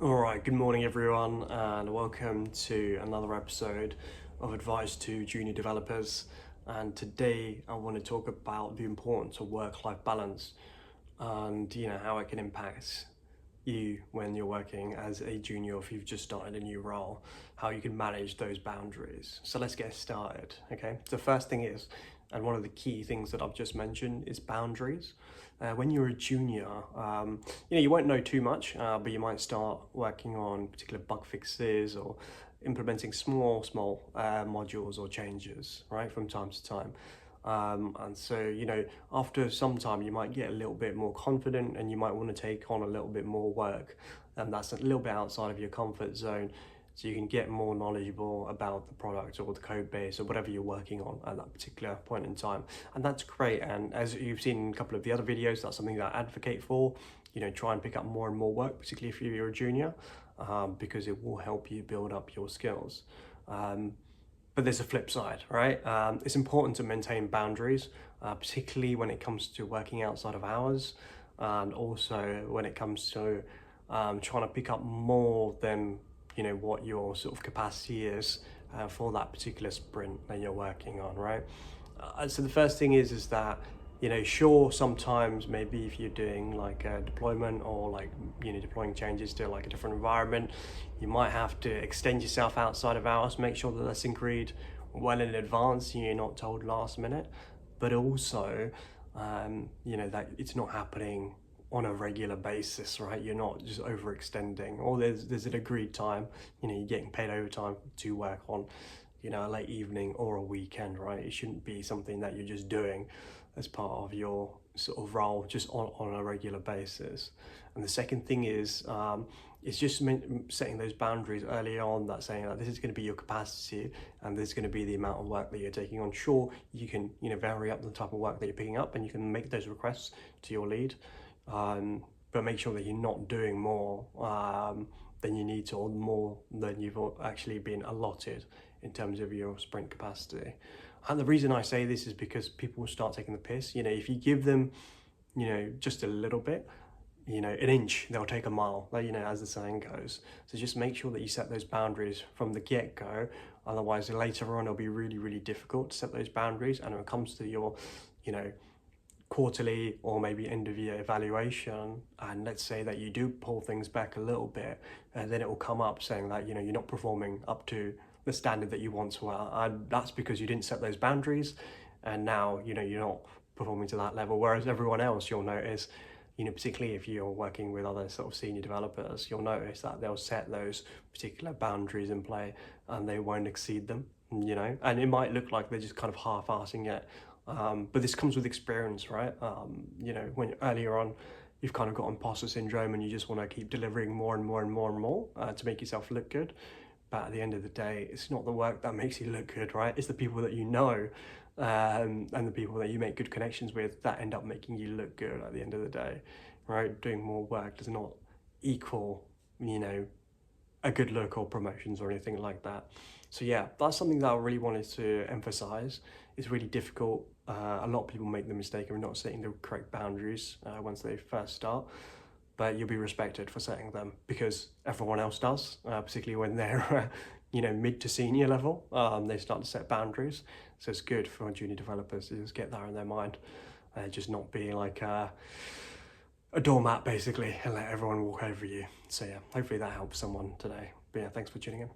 Alright, good morning everyone, and welcome to another episode of Advice to Junior Developers. And today I want to talk about the importance of work-life balance and how it can impact you when you're working as a junior, or if you've just started a new role, how you can manage those boundaries. So let's get started. Okay, the first thing is, and one of the key things that I've just mentioned, is boundaries. When you're a junior, you won't know too much, but you might start working on particular bug fixes or implementing small modules or changes, right, from time to time. And so, after some time, you might get a little bit more confident and you might want to take on a little bit more work. And that's a little bit outside of your comfort zone. So you can get more knowledgeable about the product or the code base or whatever you're working on at that particular point in time. And that's great. And as you've seen in a couple of the other videos, that's something that I advocate for. Try and pick up more and more work, particularly if you're a junior, because it will help you build up your skills. But there's a flip side, right? It's important to maintain boundaries, particularly when it comes to working outside of hours, and also when it comes to trying to pick up more than what your sort of capacity is for that particular sprint that you're working on, right? So the first thing is that sure, sometimes maybe if you're doing like a deployment or like deploying changes to like a different environment, you might have to extend yourself outside of hours, make sure that that's agreed well in advance, you're not told last minute. But also that it's not happening on a regular basis, right? You're not just overextending, or there's an agreed time, you're getting paid overtime to work on a late evening or a weekend, right? It shouldn't be something that you're just doing as part of your sort of role just on a regular basis. And the second thing is it's just setting those boundaries early on, that saying that this is going to be your capacity and this is going to be the amount of work that you're taking on. Sure, you can vary up the type of work that you're picking up and you can make those requests to your lead, but make sure that you're not doing more than you need to, or more than you've actually been allotted in terms of your sprint capacity. And the reason I say this is because people will start taking the piss. If you give them, just a little bit, an inch, they'll take a mile, as the saying goes. So just make sure that you set those boundaries from the get-go. Otherwise, later on, it'll be really, really difficult to set those boundaries. And when it comes to your, quarterly or maybe end of year evaluation, and let's say that you do pull things back a little bit, and then it will come up saying that you're not performing up to the standard that you once were, and that's because you didn't set those boundaries, and now you're not performing to that level. Whereas everyone else, you'll notice, particularly if you're working with other sort of senior developers, you'll notice that they'll set those particular boundaries in play and they won't exceed them, and it might look like they're just kind of half-assing it. But this comes with experience, right? When earlier on, you've kind of got imposter syndrome and you just want to keep delivering more and more and more and more to make yourself look good. But at the end of the day, it's not the work that makes you look good, right? It's the people that you know and the people that you make good connections with that end up making you look good at the end of the day, right? Doing more work does not equal, a good look or promotions or anything like that. So yeah, that's something that I really wanted to emphasize. It's really difficult. A lot of people make the mistake of not setting the correct boundaries once they first start, but you'll be respected for setting them because everyone else does, particularly when they're mid to senior level. They start to set boundaries. So it's good for junior developers to just get that in their mind, just not be like a doormat basically and let everyone walk over you. So yeah, hopefully that helps someone today. But yeah, thanks for tuning in.